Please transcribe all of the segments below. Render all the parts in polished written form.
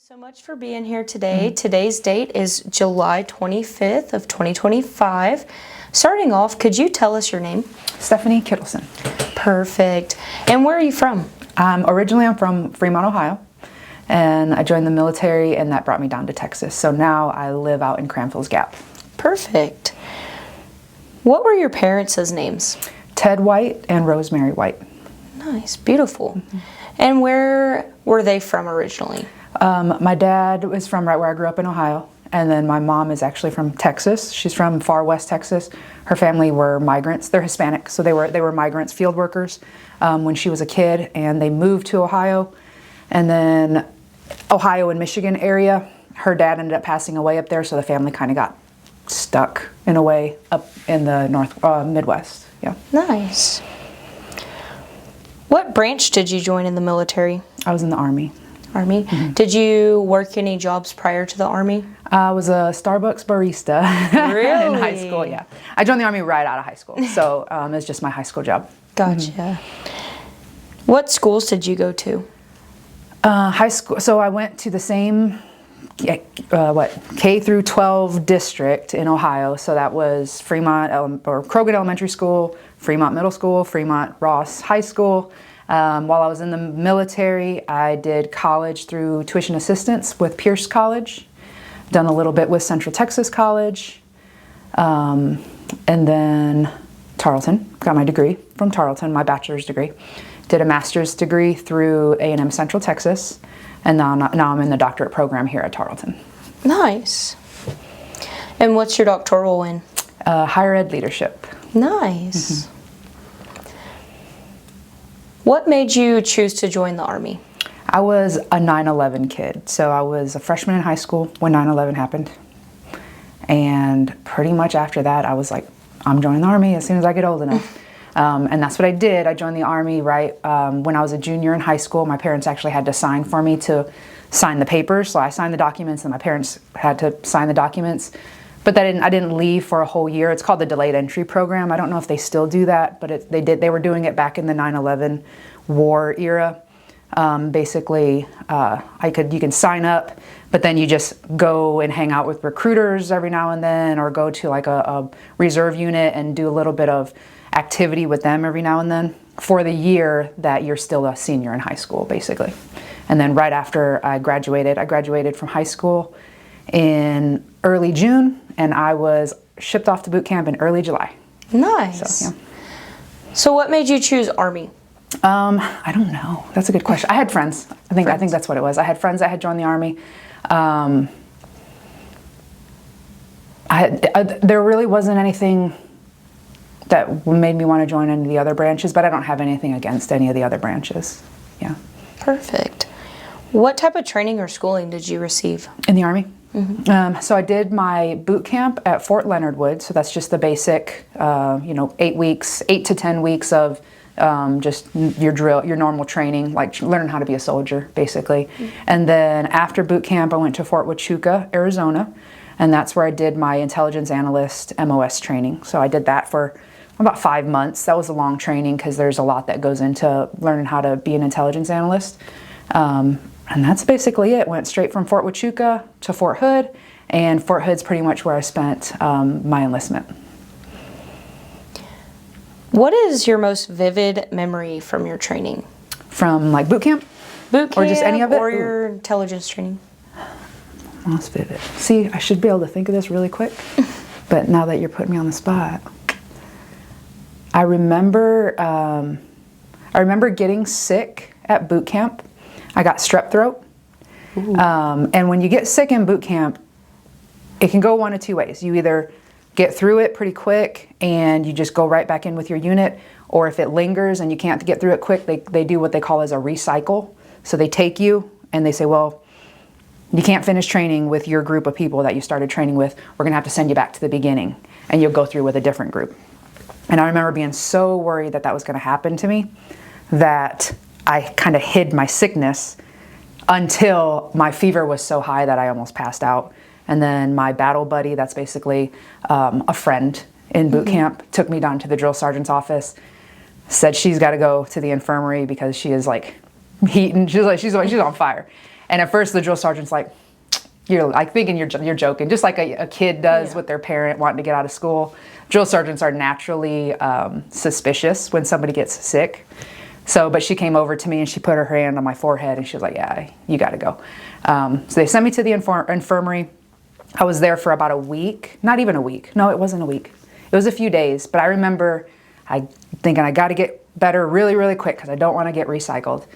So much for being here today. Today's date is July 25th of 2025. Starting off, could you tell us your name? Stephanie Kittelson. Perfect. And where are you from? Originally, I'm from Fremont, Ohio, and I joined the military, and that brought me down to Texas. So now I live out in Cranfill's Gap. Perfect. What were your parents' names? Ted White and Rosemary White. Nice, beautiful. And where were they from originally? My dad was from right where I grew up in Ohio, and then my mom is actually from Texas. She's from far west Texas. Her family were migrants. They're Hispanic, so they were migrants, field workers when she was a kid, and they moved to Ohio. And then Ohio and Michigan area, her dad ended up passing away up there, so the family kind of got stuck in a way up in the Midwest. Yeah. Nice. What branch did you join in the military? I was in the Army. Army. Did you work any jobs prior to the Army? I was a Starbucks barista Really? in high school, yeah. I joined the Army right out of high school, so it's just my high school job. Gotcha. What schools did you go to? High school, so I went to the same, K through 12 district in Ohio, so that was Croghan Elementary School, Fremont Middle School, Fremont Ross High School. While I was in the military, I did college through tuition assistance with Pierce College, done a little bit with Central Texas College, and then Tarleton, got my degree from Tarleton, my bachelor's degree. Did a master's degree through A&M Central Texas, and now I'm in the doctorate program here at Tarleton. Nice. And what's your doctoral in? Higher ed leadership. Nice. What made you choose to join the Army? I was a 9/11 kid, so I was a freshman in high school when 9/11 happened. And pretty much after that, I was like, I'm joining the Army as soon as I get old enough. And that's what I did. I joined the Army right when I was a junior in high school. My parents actually had to sign for me to sign the papers. So I signed the documents and my parents had to sign the documents. But I didn't leave for a whole year. It's called the delayed entry program. I don't know if they still do that, but they were doing it back in the 9/11 war era. Basically, you can sign up, but then you just go and hang out with recruiters every now and then, or go to like a reserve unit and do a little bit of activity with them every now and then for the year that you're still a senior in high school, basically. And then right after I graduated from high school in early June, and I was shipped off to boot camp in early July. Nice. So, yeah. So what made you choose Army? I don't know. That's a good question. I had friends. I think that's what it was. I had friends that had joined the Army. There really wasn't anything that made me want to join any of the other branches, but I don't have anything against any of the other branches. Yeah. Perfect. What type of training or schooling did you receive? In the Army? So I did my boot camp at Fort Leonard Wood. So that's just the basic, 8 to 10 weeks of just your drill, your normal training, like learning how to be a soldier, basically. And then after boot camp, I went to Fort Huachuca, Arizona, and that's where I did my intelligence analyst MOS training. So I did that for about 5 months. That was a long training because there's a lot that goes into learning how to be an intelligence analyst. And that's basically it. Went straight from Fort Huachuca to Fort Hood, and Fort Hood's pretty much where I spent my enlistment. What is your most vivid memory from your training? From like boot camp? Boot camp or just any of it? Or your intelligence training? Most vivid. See, I should be able to think of this really quick, but now that you're putting me on the spot, I remember getting sick at boot camp. I got strep throat. And when you get sick in boot camp, it can go one of two ways. You either get through it pretty quick and you just go right back in with your unit, or if it lingers and you can't get through it quick, they do what they call as a recycle. So they take you and they say, well, you can't finish training with your group of people that you started training with. We're gonna have to send you back to the beginning and you'll go through with a different group. And I remember being so worried that was gonna happen to me that I kind of hid my sickness until my fever was so high that I almost passed out. And then my battle buddy, that's basically a friend in boot camp, took me down to the drill sergeant's office, said she's got to go to the infirmary because she is like heating, she's on fire. And at first the drill sergeant's like, you're like thinking you're joking, just like a kid does with their parent wanting to get out of school. Drill sergeants are naturally suspicious when somebody gets sick. So, but she came over to me and she put her hand on my forehead and she was like, yeah, you got to go. So they sent me to the infirmary. I was there for about a week, not even a week. No, it wasn't a week. It was a few days, but I remember thinking I got to get better really, really quick because I don't want to get recycled.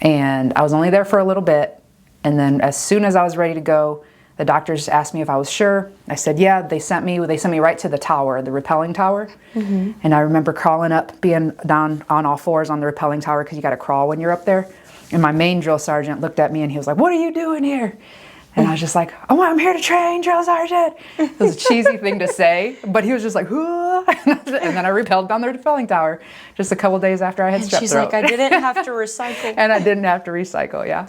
And I was only there for a little bit. And then as soon as I was ready to go, the doctors asked me if I was sure. I said, yeah. They sent me right to the tower, the rappelling tower. Mm-hmm. And I remember crawling up, being down on all fours on the rappelling tower because you got to crawl when you're up there. And my main drill sergeant looked at me and he was like, what are you doing here? And I was just like, oh, I'm here to train, drill sergeant. It was a cheesy thing to say, but he was just like, "Whoa." And then I rappelled down the rappelling tower just a couple days after I had strep throat. She's like, I didn't have to recycle. And I didn't have to recycle, yeah.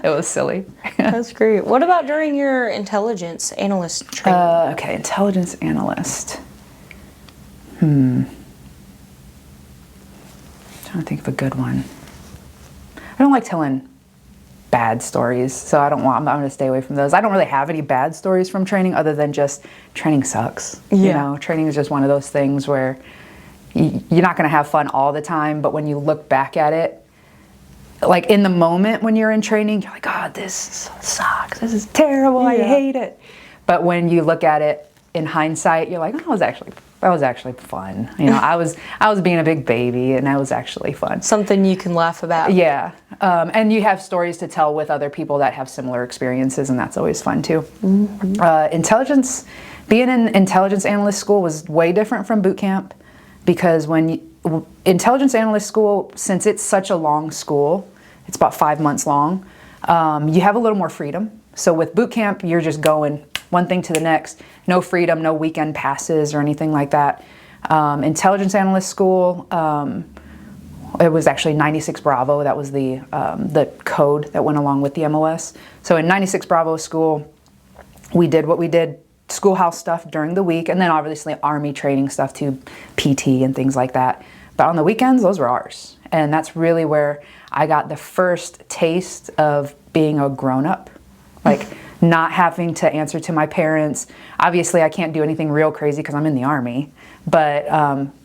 It was silly. That's great. What about during your intelligence analyst training? Okay, intelligence analyst. Trying to think of a good one. I don't like telling bad stories, so I'm going to stay away from those. I don't really have any bad stories from training other than just training sucks. Yeah. You know, training is just one of those things where you're not going to have fun all the time, but when you look back at it, like in the moment when you're in training, you're like, God, this sucks. This is terrible. I hate it. But when you look at it in hindsight, you're like, oh, that was actually fun. You know, I was being a big baby, and that was actually fun. Something you can laugh about. Yeah, and you have stories to tell with other people that have similar experiences, and that's always fun too. Mm-hmm. Being in intelligence analyst school was way different from boot camp, because intelligence analyst school, since it's such a long school, it's about 5 months long, you have a little more freedom. So with boot camp, you're just going one thing to the next, no freedom, no weekend passes or anything like that. Intelligence analyst school, it was actually 96 Bravo. That was the code that went along with the MOS. So in 96 Bravo school, we did what we did, schoolhouse stuff during the week, and then obviously Army training stuff too, PT and things like that. But on the weekends, those were ours. And that's really where I got the first taste of being a grown-up. Like, not having to answer to my parents. Obviously, I can't do anything real crazy because I'm in the Army, but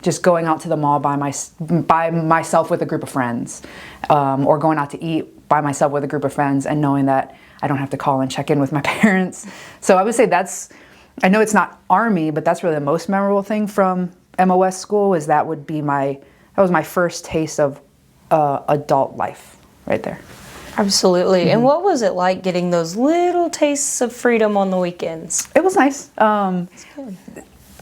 just going out to the mall by myself with a group of friends, or going out to eat by myself with a group of friends, and knowing that I don't have to call and check in with my parents. So I would say I know it's not Army, but that's really the most memorable thing from MOS school, is that was my first taste of adult life right there. Absolutely. Mm-hmm. And what was it like getting those little tastes of freedom on the weekends? It was nice. That's good.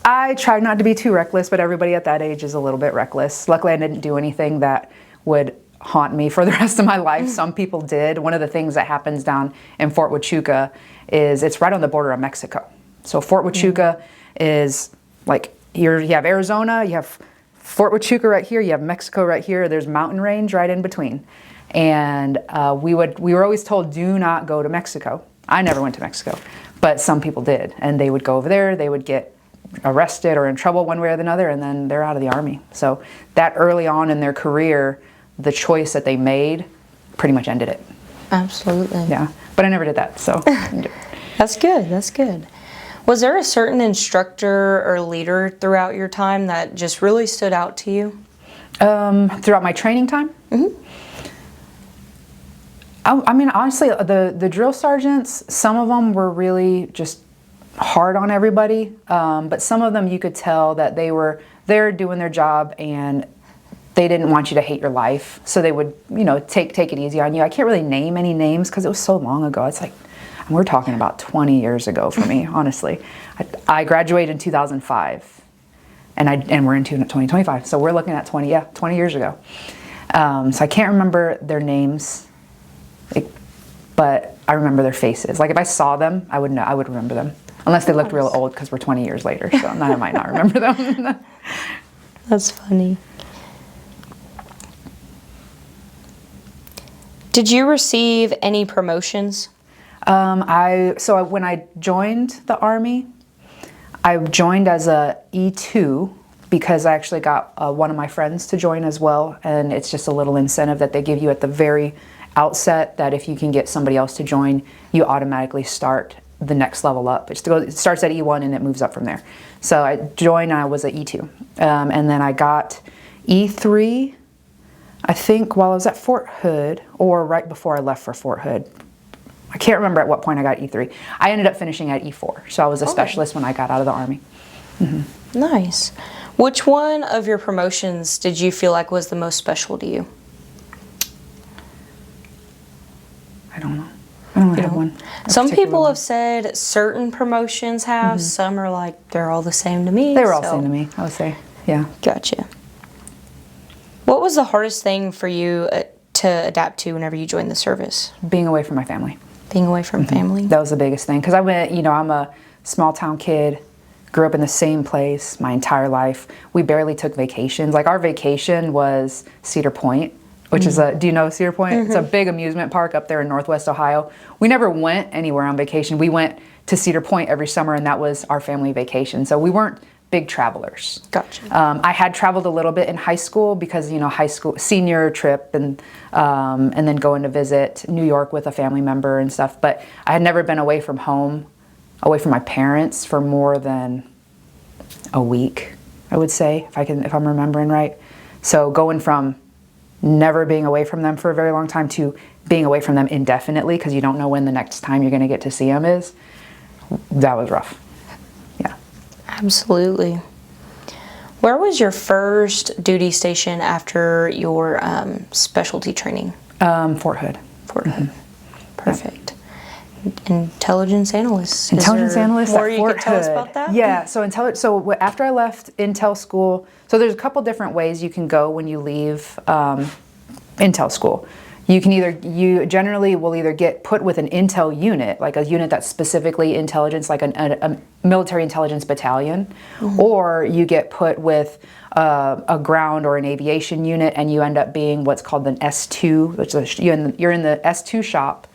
I tried not to be too reckless, but everybody at that age is a little bit reckless. Luckily, I didn't do anything that would haunt me for the rest of my life. Some people did. One of the things that happens down in Fort Huachuca is it's right on the border of Mexico. So Fort Huachuca is like, you have Arizona, you have Fort Huachuca right here, you have Mexico right here, there's mountain range right in between. And we were always told, do not go to Mexico. I never went to Mexico, but some people did. And they would go over there, they would get arrested or in trouble one way or another, and then they're out of the Army. So that early on in their career, the choice that they made pretty much ended it. Absolutely. Yeah, but I never did that, so. That's good, that's good. Was there a certain instructor or leader throughout your time that just really stood out to you? Throughout my training time? Mm-hmm. I mean, honestly, the drill sergeants, some of them were really just hard on everybody, but some of them you could tell that they were there doing their job and they didn't want you to hate your life, so they would, take it easy on you. I can't really name any names because it was so long ago. It's like, we're talking about 20 years ago for me, honestly. I graduated in 2005, and we're in 2025, so we're looking at 20 years ago. So I can't remember their names, but I remember their faces. Like if I saw them, I would know. I would remember them, unless they looked real old because we're 20 years later. So then I might not remember them. That's funny. Did you receive any promotions? So when I joined the Army, I joined as a E2 because I actually got one of my friends to join as well, and it's just a little incentive that they give you at the very outset that if you can get somebody else to join, you automatically start the next level up. It starts at E1 and it moves up from there. So I joined, I was at E2. And then I got E3, I think, while I was at Fort Hood, or right before I left for Fort Hood. I can't remember at what point I got E3. I ended up finishing at E4. So I was a specialist when I got out of the Army. Nice. Which one of your promotions did you feel like was the most special to you? I don't know. I don't have one. Some people have said certain promotions have. Some are like, they're all the same to me. They were all the same to me, I would say. Yeah. Gotcha. What was the hardest thing for you to adapt to whenever you joined the service? Being away from my family. Being away from family? That was the biggest thing. Because I went, you know, I'm a small town kid, grew up in the same place my entire life. We barely took vacations. Like our vacation was Cedar Point, which is do you know Cedar Point? It's a big amusement park up there in Northwest Ohio. We never went anywhere on vacation. We went to Cedar Point every summer, and that was our family vacation. So we weren't big travelers. Gotcha. I had traveled a little bit in high school because, you know, high school senior trip and then going to visit New York with a family member and stuff. But I had never been away from home, away from my parents for more than a week, I would say, if I'm remembering right. So going from never being away from them for a very long time to being away from them indefinitely because you don't know when the next time you're going to get to see them is, that was rough. Yeah. Absolutely. Where was your first duty station after your specialty training? Fort Hood. Fort Hood. Perfect. Intelligence analyst. Intelligence analyst more at you Fort could tell us Hood. about that? Yeah, so after I left Intel school, so there's a couple different ways you can go when you leave Intel school. You generally will either get put with an Intel unit, like a unit that's specifically intelligence, like a military intelligence battalion, or you get put with a ground or an aviation unit, and you end up being what's called an S2, which is you're in the S2 shop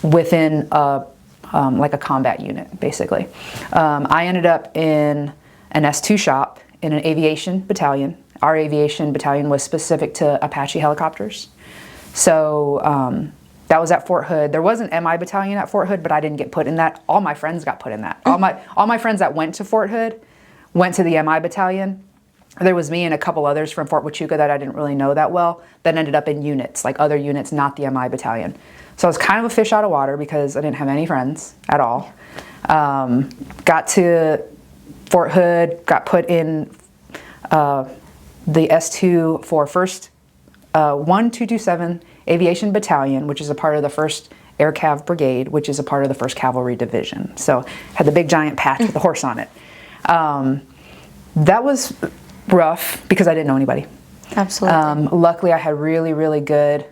within like a combat unit, basically. I ended up in an S2 shop in an aviation battalion. Our aviation battalion was specific to Apache helicopters. So that was at Fort Hood. There was an MI battalion at Fort Hood, but I didn't get put in that. All my friends got put in that. All my friends that went to Fort Hood went to the MI battalion. There was me and a couple others from Fort Huachuca that I didn't really know that well that ended up in units, like other units, not the MI battalion. So I was kind of a fish out of water because I didn't have any friends at all. Got to Fort Hood, got put in the S2 for 1st 1227 Aviation Battalion, which is a part of the 1st Air Cav Brigade, which is a part of the 1st Cavalry Division. So had the big giant patch with the horse on it. That was rough because I didn't know anybody. Absolutely. Luckily, I had really, really good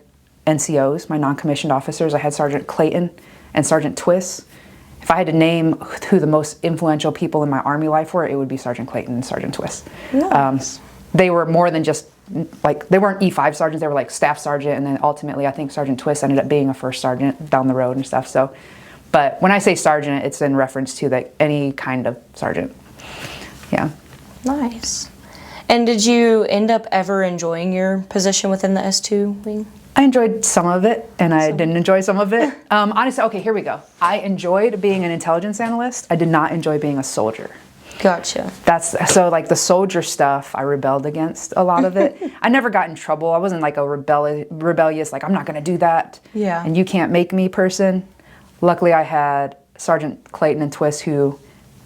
NCOs, my non-commissioned officers. I had Sergeant Clayton and Sergeant Twiss. If I had to name who the most influential people in my Army life were, it would be Sergeant Clayton and Sergeant Twiss. Nice. They were more than just, like, they weren't E5 sergeants, they were like staff sergeant, and then ultimately I think Sergeant Twiss ended up being a first sergeant down the road and stuff. So, but when I say sergeant, it's in reference to like any kind of sergeant. Yeah. Nice. And did you end up ever enjoying your position within the S2 wing? I enjoyed some of it, and I didn't enjoy some of it. Honestly, okay, here we go. I enjoyed being an intelligence analyst. I did not enjoy being a soldier. Gotcha. So like the soldier stuff, I rebelled against a lot of it. I never got in trouble. I wasn't like a rebellious, like I'm not going to do that. Yeah. And you can't make me person. Luckily, I had Sergeant Clayton and Twiss who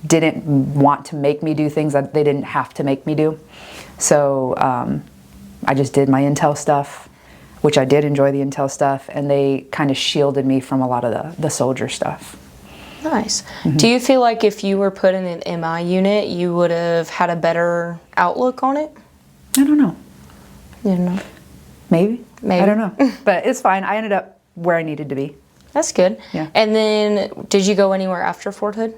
didn't want to make me do things that they didn't have to make me do. So I just did my intel stuff, which I did enjoy the intel stuff, and they kind of shielded me from a lot of the soldier stuff. Nice. Do you feel like if you were put in an MI unit, you would have had a better outlook on it? I don't know. You don't know? Maybe. I don't know. But it's fine. I ended up where I needed to be. That's good. Yeah. And then did you go anywhere after Fort Hood?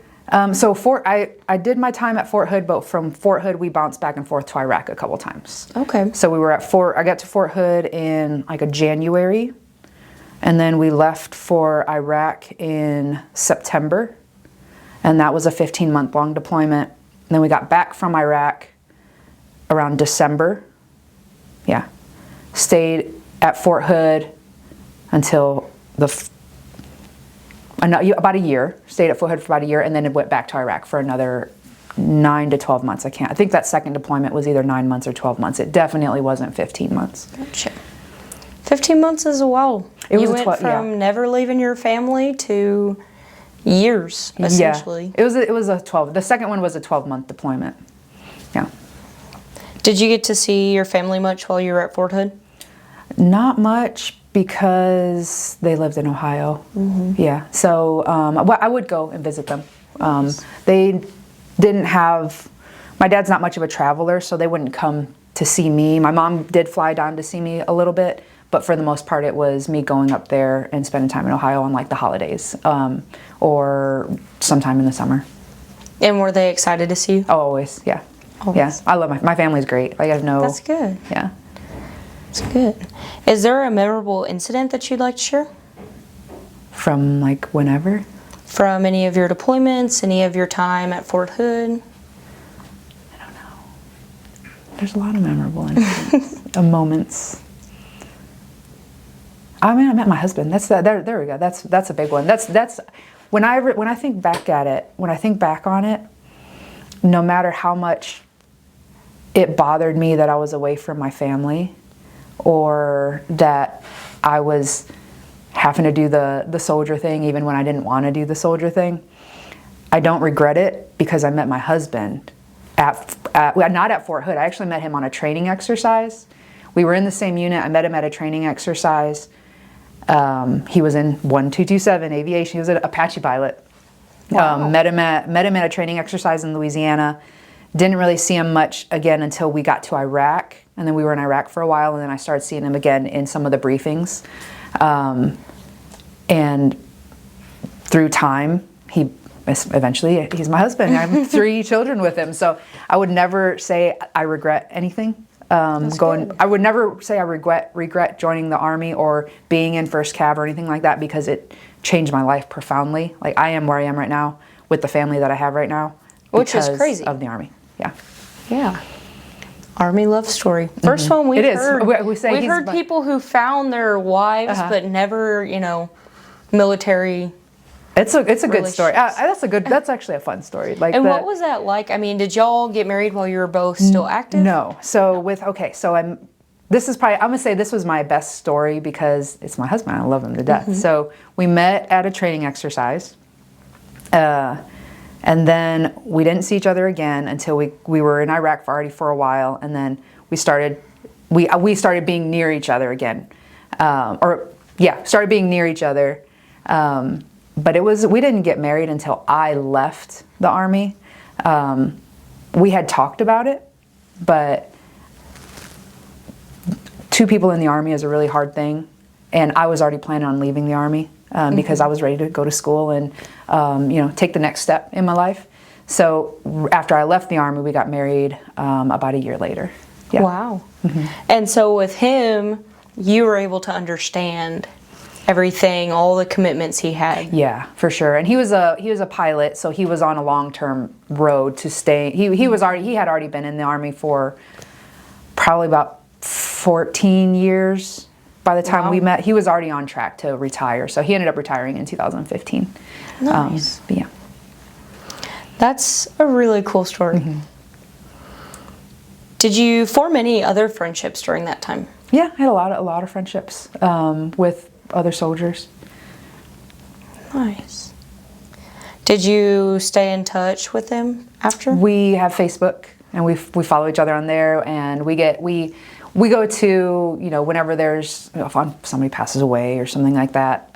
So I did my time at Fort Hood, but from Fort Hood we bounced back and forth to Iraq a couple times. Okay. So we were at I got to Fort Hood in like a January, and then we left for Iraq in September, and that was a 15-month long deployment. And then we got back from Iraq around December. Yeah. Stayed at Fort Hood until about a year. Stayed at Fort Hood for about a year, and then it went back to Iraq for another 9 to 12 months. I think that second deployment was either 9 months or 12 months. It definitely wasn't 15 months. Gotcha. 15 months is a while. It was you went from never leaving your family to years, essentially. Yeah. It was a 12. The second one was a 12-month deployment. Yeah. Did you get to see your family much while you were at Fort Hood? Not much, because they lived in Ohio. Yeah. So I would go and visit them. They didn't have, my dad's not much of a traveler, so they wouldn't come to see me. My mom did fly down to see me a little bit, but for the most part it was me going up there and spending time in Ohio on like the holidays, or sometime in the summer. And were they excited to see you? Oh, always, yeah. Always. Yeah, I love my family's great. I have no... That's good. Yeah. That's good. Is there a memorable incident that you'd like to share? From like whenever? From any of your deployments, any of your time at Fort Hood? I don't know. There's a lot of memorable incidents, moments. I mean, I met my husband. There we go. That's a big one. That's when I think back at it. When I think back on it, no matter how much it bothered me that I was away from my family, or that I was having to do the soldier thing even when I didn't want to do the soldier thing, I don't regret it, because I met my husband not at Fort Hood. I actually met him on a training exercise. We were in the same unit. I met him at a training exercise. He was in 1227 aviation. He was an Apache pilot. Wow. Met him at a training exercise in Louisiana. Didn't really see him much again until we got to Iraq, and then we were in Iraq for a while, and then I started seeing him again in some of the briefings. And through time, eventually he's my husband. I have 3 children with him, so I would never say I regret anything. I would never say I regret joining the Army or being in First Cav or anything like that, because it changed my life profoundly. Like, I am where I am right now with the family that I have right now, which is crazy, of the Army. Yeah. Yeah. Army love story. First one we've heard. We've heard people who found their wives but never, military. It's a good story. That's actually a fun story. And what was that like? I mean, did y'all get married while you were both still active? No. So I'm gonna say this was my best story, because it's my husband. I love him to death. So we met at a training exercise, and then we didn't see each other again until we were in Iraq for a while, and then we started being near each other again, started being near each other. But we didn't get married until I left the Army. We had talked about it, but 2 people in the Army is a really hard thing, and I was already planning on leaving the Army, because I was ready to go to school and take the next step in my life. So after I left the Army, we got married about a year later. Yeah. Wow. And so with him, you were able to understand everything, all the commitments he had. Yeah, for sure. And he was a pilot, so he was on a long-term road to stay. He had already been in the Army for probably about 14 years. By the time we met, he was already on track to retire. So he ended up retiring in 2015. Nice. Yeah. That's a really cool story. Did you form any other friendships during that time? Yeah, I had a lot of friendships with other soldiers. Nice. Did you stay in touch with them after? We have Facebook, and we follow each other on there, and we go to, whenever there's, if somebody passes away or something like that,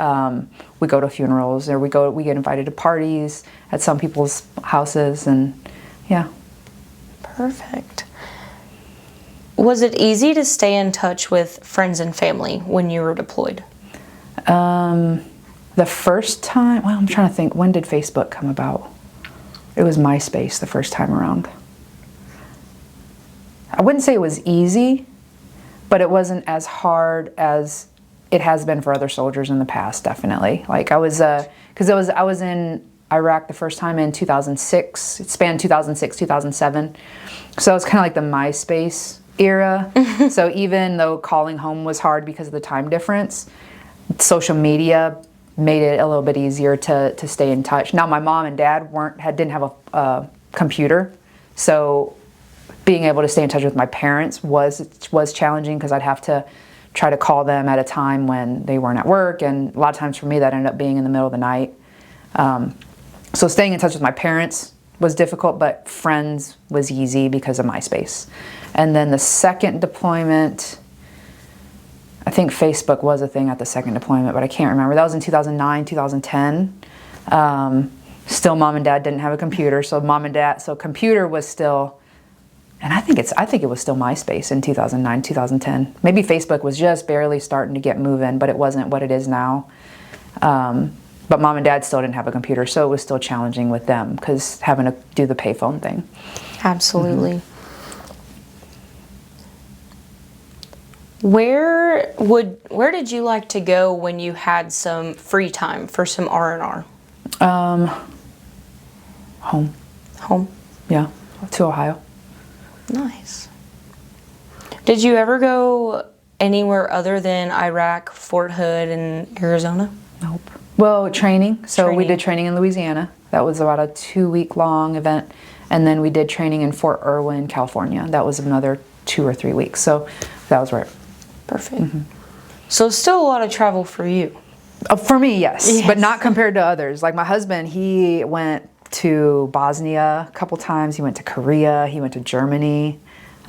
we go to funerals, or we get invited to parties at some people's houses, and yeah. Perfect. Was it easy to stay in touch with friends and family when you were deployed? The first time, I'm trying to think, when did Facebook come about? It was MySpace the first time around. I wouldn't say it was easy, but it wasn't as hard as it has been for other soldiers in the past, definitely. Like I was in Iraq the first time in 2006. It spanned 2006, 2007. So it was kind of like the MySpace era. So even though calling home was hard because of the time difference, social media made it a little bit easier to stay in touch. Now, my mom and dad didn't have a computer, so being able to stay in touch with my parents was challenging, because I'd have to try to call them at a time when they weren't at work, and a lot of times for me that ended up being in the middle of the night. So staying in touch with my parents was difficult, but friends was easy because of MySpace. And then the second deployment, I think Facebook was a thing at the second deployment, but I can't remember. That was in 2009, 2010. Still, mom and dad didn't have a computer, so computer was still, and I think it was still MySpace in 2009, 2010. Maybe Facebook was just barely starting to get moving, but it wasn't what it is now. But mom and dad still didn't have a computer, so it was still challenging with them, because having to do the payphone thing. Absolutely. Where did you like to go when you had some free time for some R&R? Home. Home? Yeah, to Ohio. Nice. Did you ever go anywhere other than Iraq, Fort Hood, and Arizona? Nope. Well, training. So we did training in Louisiana. That was about a 2-week-long event. And then we did training in Fort Irwin, California. That was another 2 or 3 weeks. So that was right. Perfect. Mm-hmm. So still a lot of travel for you. For me, yes. But not compared to others. Like my husband, he went to Bosnia a couple times. He went to Korea. He went to Germany.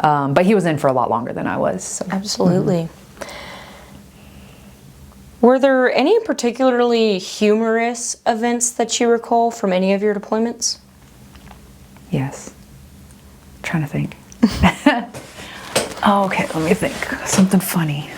But he was in for a lot longer than I was. So. Absolutely. Mm-hmm. Were there any particularly humorous events that you recall from any of your deployments? Yes. I'm trying to think. Oh, okay, let me think. Something funny.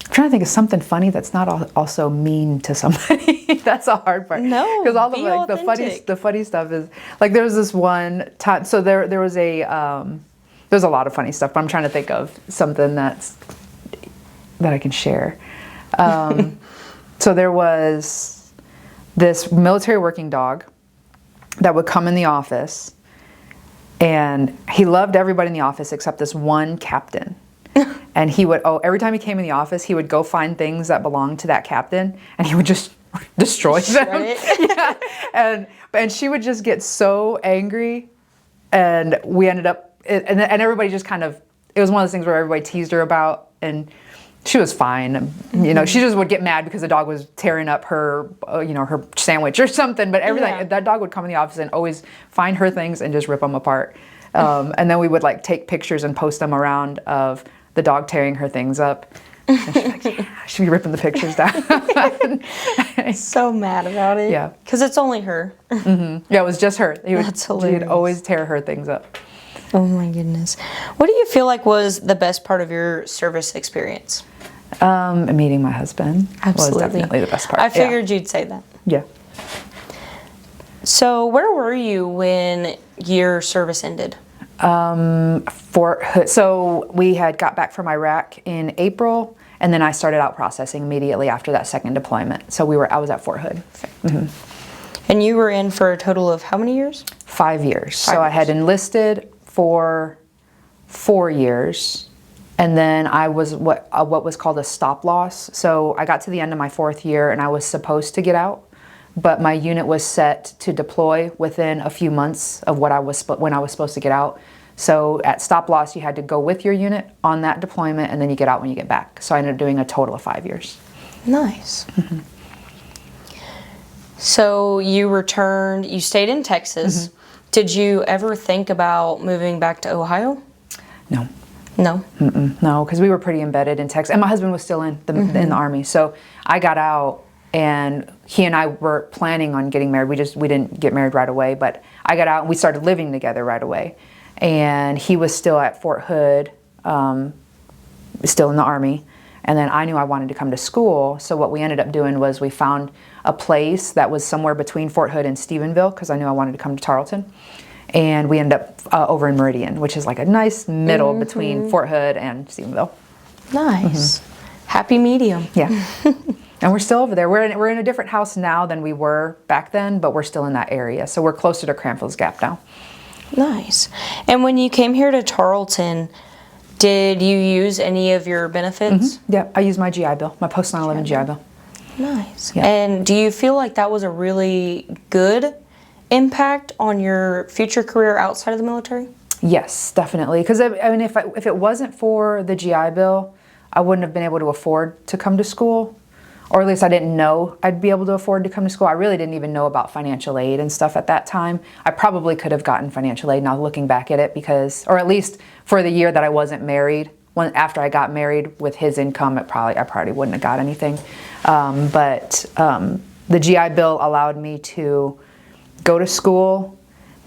I'm trying to think of something funny that's not also mean to somebody. That's a hard part. No, because all the funny stuff is like there was this one time. So there was there's a lot of funny stuff, but I'm trying to think of something that I can share. So there was this military working dog that would come in the office, and he loved everybody in the office except this one captain. And he would, every time he came in the office, he would go find things that belonged to that captain, and he would just destroy them. Yeah. And she would just get so angry, and we ended up, and everybody just kind of, it was one of those things where everybody teased her about, and she was fine. You know, she just would get mad because the dog was tearing up her, her sandwich or something. But everything, that dog would come in the office and always find her things and just rip them apart. And then we would like take pictures and post them around of the dog tearing her things up. And she'd be like, yeah, she'd be ripping the pictures down. So mad about it. Yeah. Because it's only her. Mm-hmm. Yeah, it was just her. That's hilarious. He'd always tear her things up. Oh my goodness. What do you feel like was the best part of your service experience? Meeting my husband. Absolutely. Was definitely the best part. I figured you'd say that. Yeah. So where were you when your service ended? Fort Hood. So we had got back from Iraq in April, and then I started out processing immediately after that second deployment. So I was at Fort Hood. Mm-hmm. And you were in for a total of how many years? 5 years. So I had enlisted for 4 years, and then I was what was called a stop loss. So I got to the end of my 4th year, and I was supposed to get out, but my unit was set to deploy within a few months of when I was supposed to get out. So at stop loss, you had to go with your unit on that deployment, and then you get out when you get back. So I ended up doing a total of 5 years. Nice. Mm-hmm. So you returned, you stayed in Texas. Mm-hmm. Did you ever think about moving back to Ohio? No. No? Mm-mm. No, because we were pretty embedded in Texas. And my husband was still in the Army. So I got out, and he and I were planning on getting married. We didn't get married right away, but I got out and we started living together right away. And he was still at Fort Hood, still in the Army. And then I knew I wanted to come to school. So what we ended up doing was we found a place that was somewhere between Fort Hood and Stephenville, because I knew I wanted to come to Tarleton. And we ended up over in Meridian, which is like a nice middle between Fort Hood and Stephenville. Nice. Happy medium. Yeah. And we're still over there. We're in a different house now than we were back then, but we're still in that area. So we're closer to Cranfield's Gap now. Nice. And when you came here to Tarleton, did you use any of your benefits? Yeah, I used my GI Bill, my post 9/11 GI Bill. Nice. Yeah. And do you feel like that was a really good impact on your future career outside of the military? Yes, definitely. Because I mean, if it wasn't for the GI Bill, I wouldn't have been able to afford to come to school, or at least I didn't know I'd be able to afford to come to school. I really didn't even know about financial aid and stuff at that time. I probably could have gotten financial aid now looking back at it, because, or at least for the year that I wasn't married. After I got married with his income, I probably wouldn't have got anything. But the GI Bill allowed me to go to school,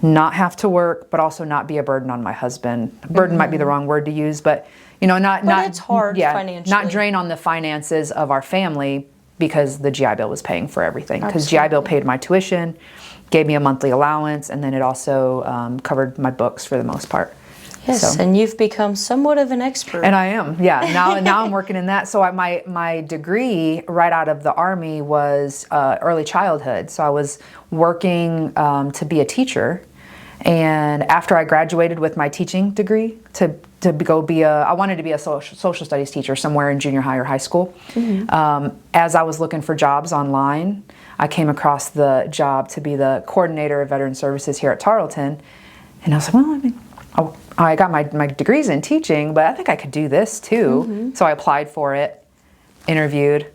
not have to work, but also not be a burden on my husband. Burden might be the wrong word to use, but not it's hard financially. Not drain on the finances of our family, because the GI Bill was paying for everything. Because GI Bill paid my tuition, gave me a monthly allowance, and then it also covered my books for the most part. Yes, so. And you've become somewhat of an expert. And I am, yeah. Now I'm working in that. So my degree right out of the Army was early childhood. So I was working to be a teacher. And after I graduated with my teaching degree, I wanted to be a social studies teacher somewhere in junior high or high school. As I was looking for jobs online, I came across the job to be the coordinator of veteran services here at Tarleton. And I was like, well, I mean, I got my degrees in teaching, but I think I could do this too. So I applied for it, interviewed,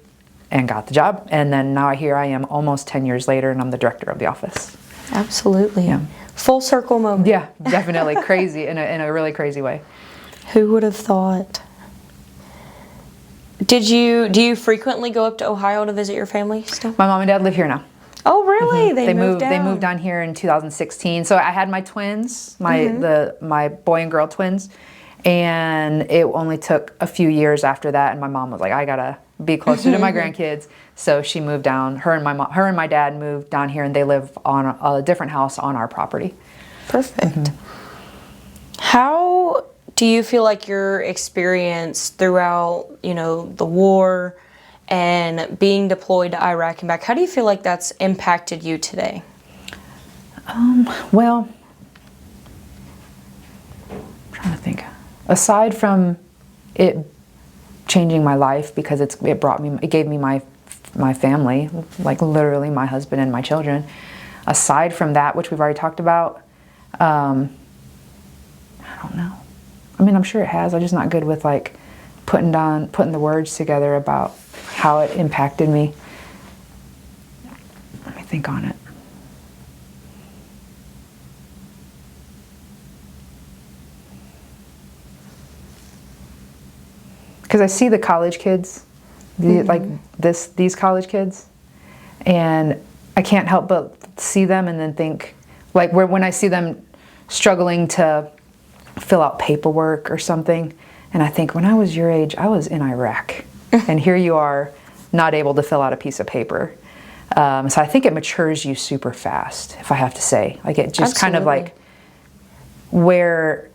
and got the job. And then now here I am almost 10 years later, and I'm the director of the office. Absolutely. Yeah. Full circle moment. Yeah, definitely. Crazy, in a really crazy way. Who would have thought? Do you frequently go up to Ohio to visit your family still? My mom and dad live here now. Oh, really? They moved down here in 2016. So I had my twins, my boy and girl twins, and it only took a few years after that. And my mom was like, I gotta be closer to my grandkids. So she moved down. Her and my dad moved down here, and they live on a different house on our property. Perfect. How do you feel like your experience throughout, the war and being deployed to Iraq and back, how do you feel like that's impacted you today? Well, I'm trying to think. Aside from it changing my life, because it gave me my family, like literally my husband and my children. Aside from that, which we've already talked about, I don't know. I mean, I'm sure it has. I'm just not good with like putting the words together about how it impacted me. Let me think on it. Because I see the college kids, these college kids, and I can't help but see them and then think, like when I see them struggling to fill out paperwork or something, and I think, when I was your age, I was in Iraq, and here you are, not able to fill out a piece of paper. So I think it matures you super fast, if I have to say. Like it just kind of like where,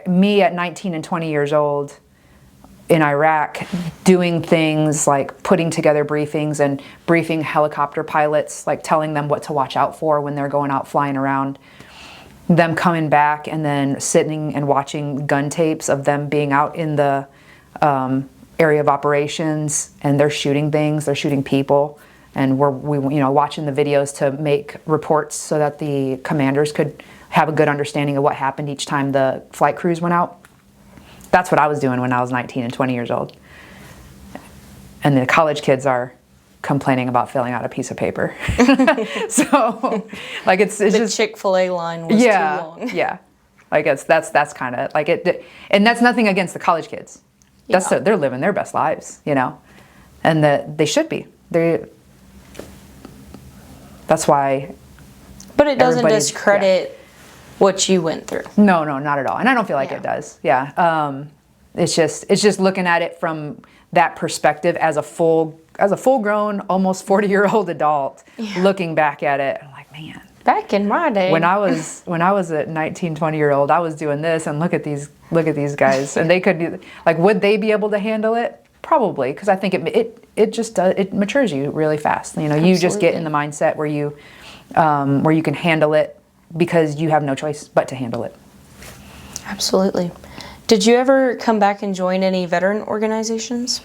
me at 19 and 20 years old in Iraq, doing things like putting together briefings and briefing helicopter pilots, like telling them what to watch out for when they're going out flying around, them coming back and then sitting and watching gun tapes of them being out in the area of operations, and they're shooting things, they're shooting people, and we're watching the videos to make reports so that the commanders could have a good understanding of what happened each time the flight crews went out. That's what I was doing when I was 19 and 20 years old. And the college kids are complaining about filling out a piece of paper. So, like it's the just Chick-fil-A line was too long. Yeah, like that's kind of like it, and that's nothing against the college kids. They're living their best lives, and that they should be. That's why. But it doesn't discredit what you went through. No, not at all, and I don't feel like it does. Yeah, it's just looking at it from that perspective as a full-grown, almost 40-year-old adult, looking back at it, I'm like, man. Back in my day, when I was a 19, 20-year-old, I was doing this, and look at these guys, and they could do, like, would they be able to handle it? Probably, because I think it just does, it matures you really fast. You just get in the mindset where where you can handle it because you have no choice but to handle it. Absolutely. Did you ever come back and join any veteran organizations?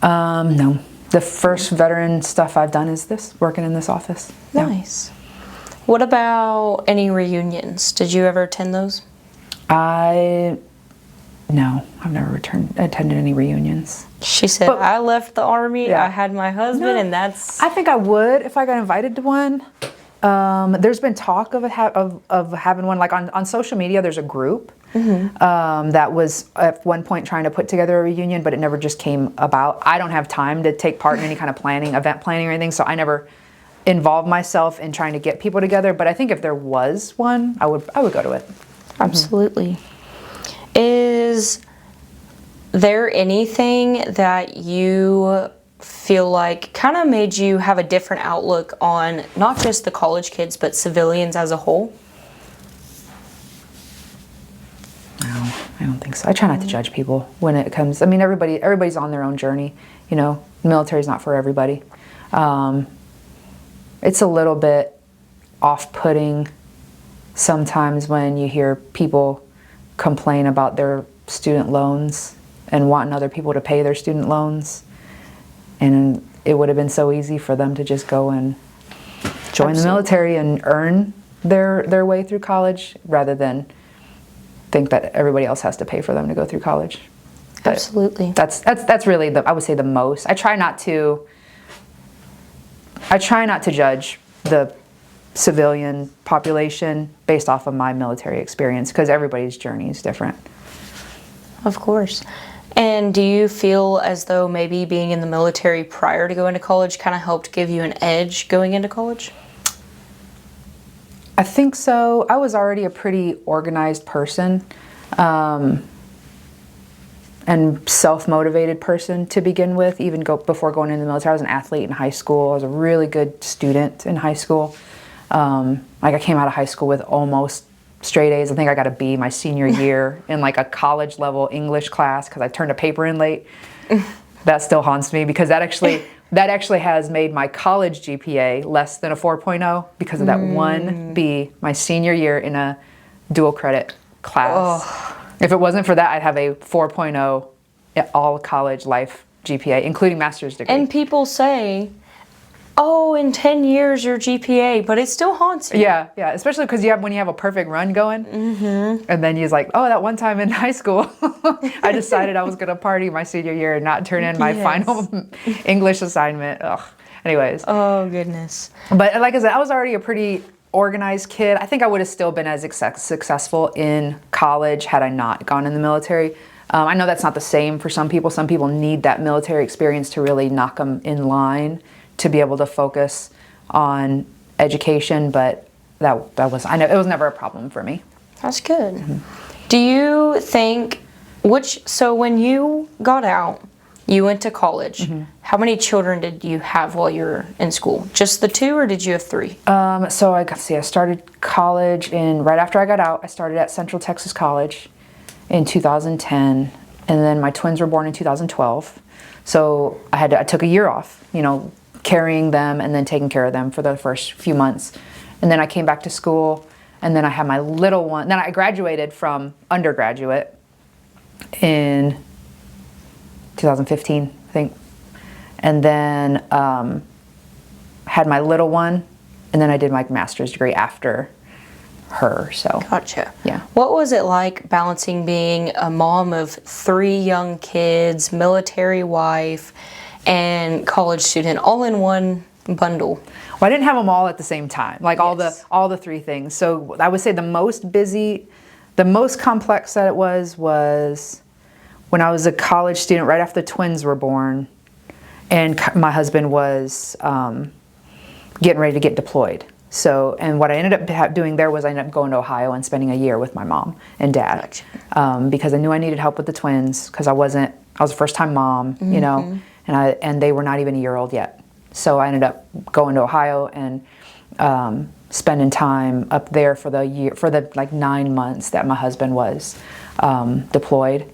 No. The first veteran stuff I've done is working in this office. Nice. Yeah. What about any reunions? Did you ever attend those? No, I've never attended any reunions. She said, I left the Army, I had my husband, and that's... I think I would if I got invited to one. There's been talk of having one, like on social media, there's a group that was at one point trying to put together a reunion, but it never just came about. I don't have time to take part in any kind of event planning or anything, so I never involved myself in trying to get people together, but I think if there was one, I would go to it. Absolutely. Is there anything that you feel like kind of made you have a different outlook on not just the college kids, but civilians as a whole? No, I don't think so. I try not to judge people when it comes. I mean, everybody's on their own journey. You know, the military's not for everybody. It's a little bit off-putting sometimes when you hear people complain about their student loans and wanting other people to pay their student loans. And it would have been so easy for them to just go and join the military and earn their way through college rather than think that everybody else has to pay for them to go through college. But absolutely. That's really I would say the most. I try not to judge the civilian population based off of my military experience because everybody's journey is different. Of course. And do you feel as though maybe being in the military prior to going to college kind of helped give you an edge going into college? I think so. I was already a pretty organized person and self-motivated person to begin with, even before going into the military. I was an athlete in high school. I was a really good student in high school. Like I came out of high school with almost straight A's. I think I got a B my senior year in like a college level English class because I turned a paper in late. That still haunts me because that actually has made my college GPA less than a 4.0 because of that one B my senior year in a dual credit class. Oh. If it wasn't for that, I'd have a 4.0 all college life GPA, including master's degree. And people say, oh, in 10 years your GPA, but it still haunts you. Yeah, especially because when you have a perfect run going, and then you're like, oh, that one time in high school, I decided I was going to party my senior year and not turn in my final English assignment. Ugh. Anyways. Oh, goodness. But like I said, I was already a pretty organized kid. I think I would have still been as successful in college had I not gone in the military. I know that's not the same for some people. Some people need that military experience to really knock them in line to be able to focus on education, but I know it was never a problem for me. That's good. Do you think, so when you got out, you went to college, how many children did you have while you were in school? Just the 2 or did you have 3? So I started college right after I got out, I started at Central Texas College in 2010, and then my twins were born in 2012. So I took a year off, carrying them and then taking care of them for the first few months. And then I came back to school, and then I had my little one. Then I graduated from undergraduate in 2015, I think. And then had my little one, and then I did my master's degree after her. So gotcha. Yeah. What was it like balancing being a mom of 3 young kids, military wife, and college student all in one bundle? Well, I didn't have them all at the same time, like all the 3 things. So I would say the most complex that it was when I was a college student right after the twins were born, and my husband was getting ready to get deployed. So, and what I ended up doing there was I ended up going to Ohio and spending a year with my mom and dad, because I knew I needed help with the twins because I was a first-time mom, and they were not even a year old yet. So I ended up going to Ohio and spending time up there for the 9 months that my husband was deployed.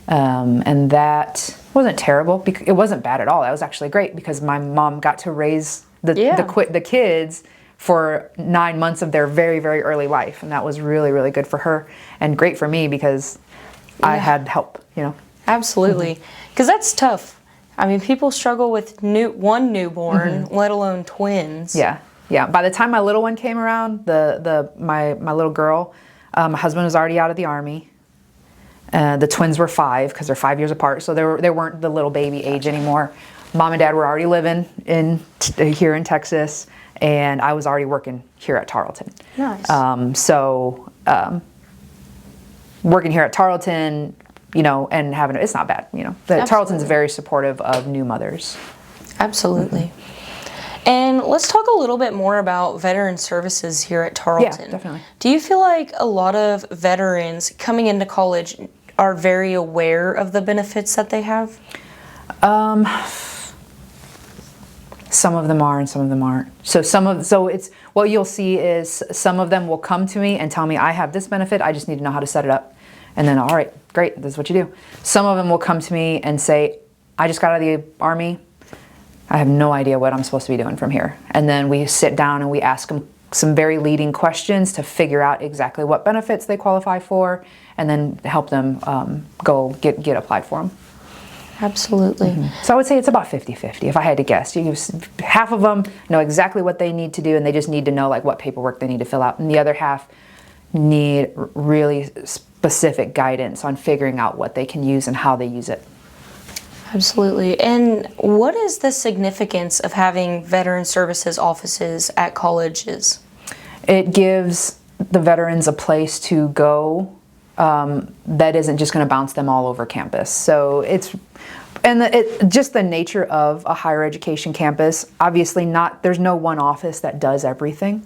And that wasn't terrible. It wasn't bad at all. That was actually great because my mom got to raise the kids for 9 months of their very, very early life. And that was really, really good for her and great for me because I had help, you know. Absolutely. Because that's tough. I mean, people struggle with one newborn, let alone twins. Yeah. Yeah. By the time my little one came around, my little girl, my husband was already out of the Army. The twins were 5 because they're 5 years apart. So they weren't the little baby age anymore. Mom and Dad were already living here in Texas, and I was already working here at Tarleton. Nice. Working here at Tarleton, you know, and having it's not bad, you know. Tarleton's very supportive of new mothers. Absolutely. And let's talk a little bit more about veteran services here at Tarleton. Yeah, definitely. Do you feel like a lot of veterans coming into college are very aware of the benefits that they have? Some of them are and some of them aren't. So it's what you'll see is some of them will come to me and tell me I have this benefit, I just need to know how to set it up. And then, all right, great, this is what you do. Some of them will come to me and say, I just got out of the Army, I have no idea what I'm supposed to be doing from here. And then we sit down and we ask them some very leading questions to figure out exactly what benefits they qualify for and then help them go get applied for them. Absolutely. So I would say it's about 50-50 if I had to guess. Half of them know exactly what they need to do and they just need to know like what paperwork they need to fill out. And the other half need really specific guidance on figuring out what they can use and how they use it. Absolutely. And what is the significance of having veteran services offices at colleges? It gives the veterans a place to go that isn't just going to bounce them all over campus. So just the nature of a higher education campus, obviously there's no one office that does everything.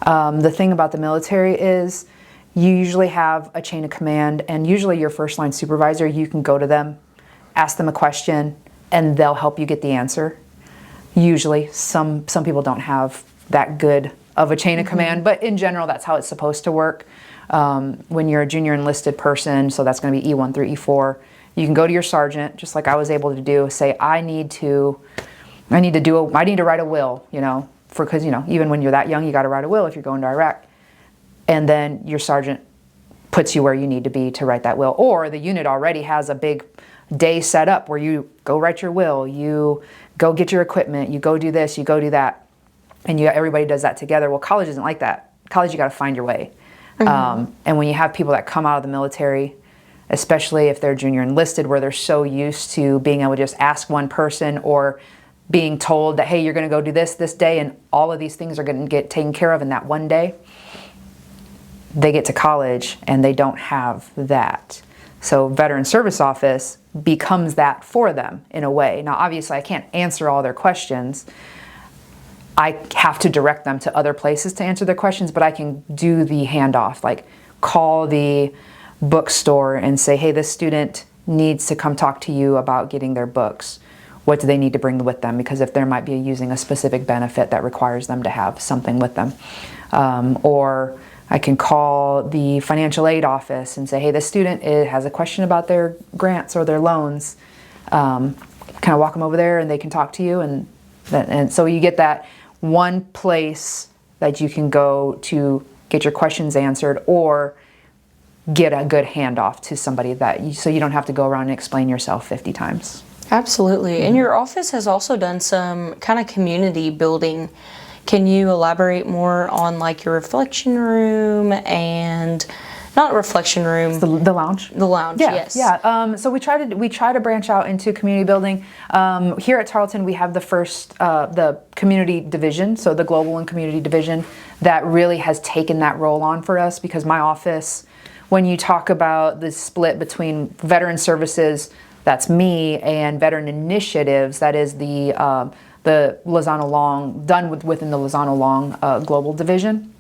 The thing about the military is you usually have a chain of command and usually your first line supervisor, you can go to them, ask them a question, and they'll help you get the answer. Usually, some people don't have that good of a chain of command, but in general, that's how it's supposed to work. When you're a junior enlisted person, so that's going to be E1 through E4, you can go to your sergeant, just like I was able to do, say, I need to write a will, you know, because, you know, even when you're that young, you got to write a will if you're going to Iraq. And then your sergeant puts you where you need to be to write that will. Or the unit already has a big day set up where you go write your will, you go get your equipment, you go do this, you go do that, and everybody does that together. Well, college isn't like that. College, you got to find your way. And when you have people that come out of the military, especially if they're junior enlisted, where they're so used to being able to just ask one person or being told that, hey, you're going to go do this day, and all of these things are going to get taken care of in that one day, they get to college and they don't have that. So Veteran Service Office becomes that for them in a way. Now, obviously, I can't answer all their questions. I have to direct them to other places to answer their questions, but I can do the handoff, like call the bookstore and say, hey, this student needs to come talk to you about getting their books. What do they need to bring with them? Because if they might be using a specific benefit that requires them to have something with them. Or I can call the financial aid office and say, hey, this student has a question about their grants or their loans. Kind of walk them over there and they can talk to you. And so you get that one place that you can go to get your questions answered or get a good handoff to somebody so you don't have to go around and explain yourself 50 times. Absolutely. And your office has also done some kind of community building. Can you elaborate more on like your reflection room and not reflection room, the lounge? The lounge, yeah, yes. Yeah. So we try to branch out into community building. Here at Tarleton, we have the community division, so the global and community division that really has taken that role on for us because my office, when you talk about the split between veteran services, that's me, and veteran initiatives, that is the Lozano Long, done within the Lozano Long global division.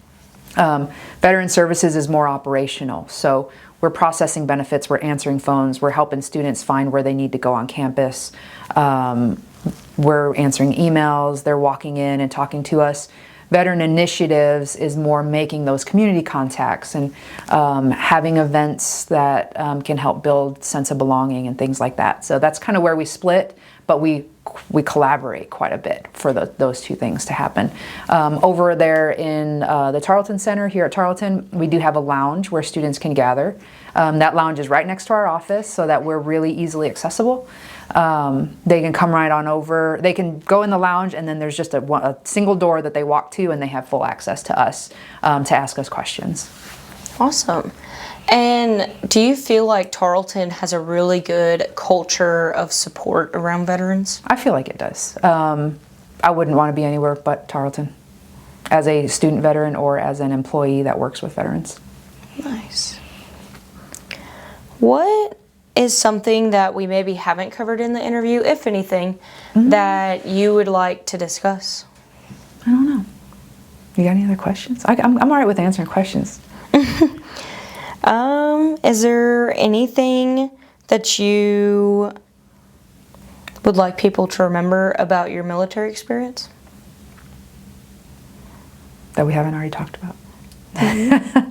Veteran services is more operational. So we're processing benefits, we're answering phones, we're helping students find where they need to go on campus. We're answering emails, they're walking in and talking to us. Veteran initiatives is more making those community contacts and having events that can help build sense of belonging and things like that. So that's kind of where we split, but we we collaborate quite a bit for those two things to happen. Over there in the Tarleton Center here at Tarleton, we do have a lounge where students can gather. That lounge is right next to our office, so that we're really easily accessible. They can come right on over. They can go in the lounge, and then there's just a single door that they walk to, and they have full access to us to ask us questions. Awesome. And do you feel like Tarleton has a really good culture of support around veterans? I feel like it does. I wouldn't want to be anywhere but Tarleton as a student veteran or as an employee that works with veterans. Nice. What is something that we maybe haven't covered in the interview, if anything, that you would like to discuss? I don't know. You got any other questions? I'm all right with answering questions. Is there anything that you would like people to remember about your military experience? That we haven't already talked about? I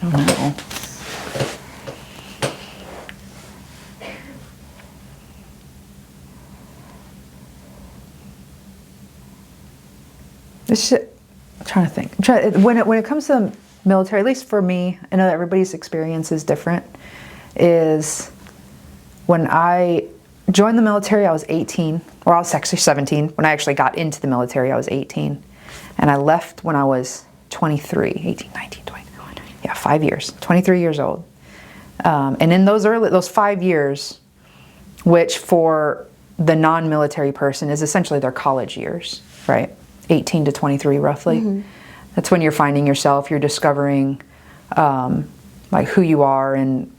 don't know. I'm trying to think. When it comes to the military, at least for me, I know that everybody's experience is different, is when I joined the military, I was 18, or I was actually 17. When I actually got into the military, I was 18. And I left when I was 23, 18, 19, 20, yeah, 5 years, 23 years old. And in those 5 years, which for the non-military person is essentially their college years, right? 18 to 23 roughly. That's when you're finding yourself, you're discovering like who you are and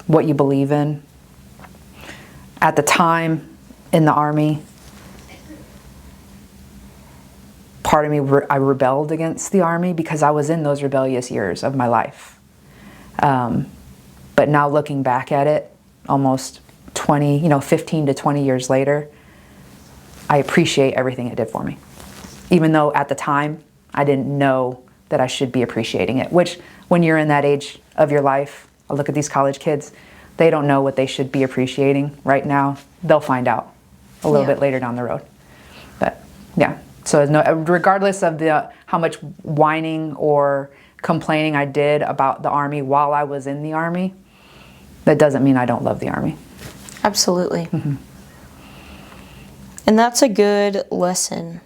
what you believe in. At the time in the Army, part of me, I rebelled against the Army because I was in those rebellious years of my life. But now looking back at it, almost 15 to 20 years later, I appreciate everything it did for me. Even though at the time, I didn't know that I should be appreciating it, which when you're in that age of your life, I look at these college kids, they don't know what they should be appreciating right now. They'll find out a little bit later down the road. But yeah, so regardless of how much whining or complaining I did about the Army while I was in the Army, that doesn't mean I don't love the Army. Absolutely. And that's a good lesson.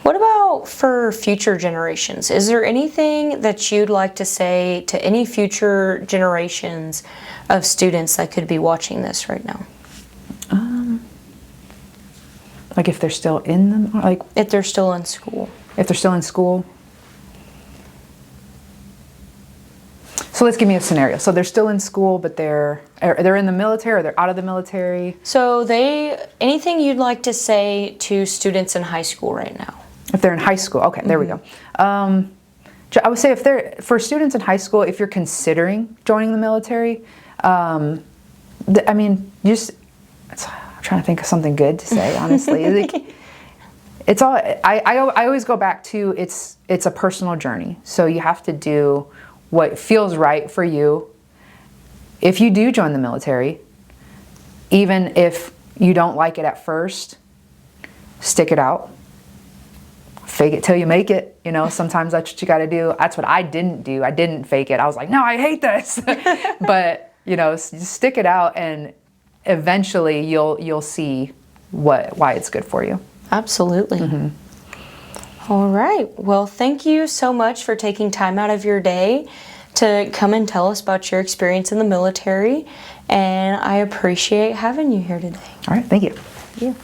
What about for future generations? Is there anything that you'd like to say to any future generations of students that could be watching this right now? Like if they're still in them, like if they're still in school. If they're still in school. So let's give me a scenario. So they're still in school, but they're in the military, or they're out of the military. So anything you'd like to say to students in high school right now? If they're in high school, okay, there we go. I would say for students in high school, if you're considering joining the military, I'm trying to think of something good to say, honestly. It's all, I always go back to, it's a personal journey. So you have to do what feels right for you. If you do join the military, even if you don't like it at first, stick it out. Fake it till you make it. Sometimes that's what you got to do. That's what I didn't do. I didn't fake it. I was like, no, I hate this. But, just stick it out, and eventually you'll see why it's good for you. Absolutely. All right. Well, thank you so much for taking time out of your day to come and tell us about your experience in the military. And I appreciate having you here today. All right. Thank you. Thank you.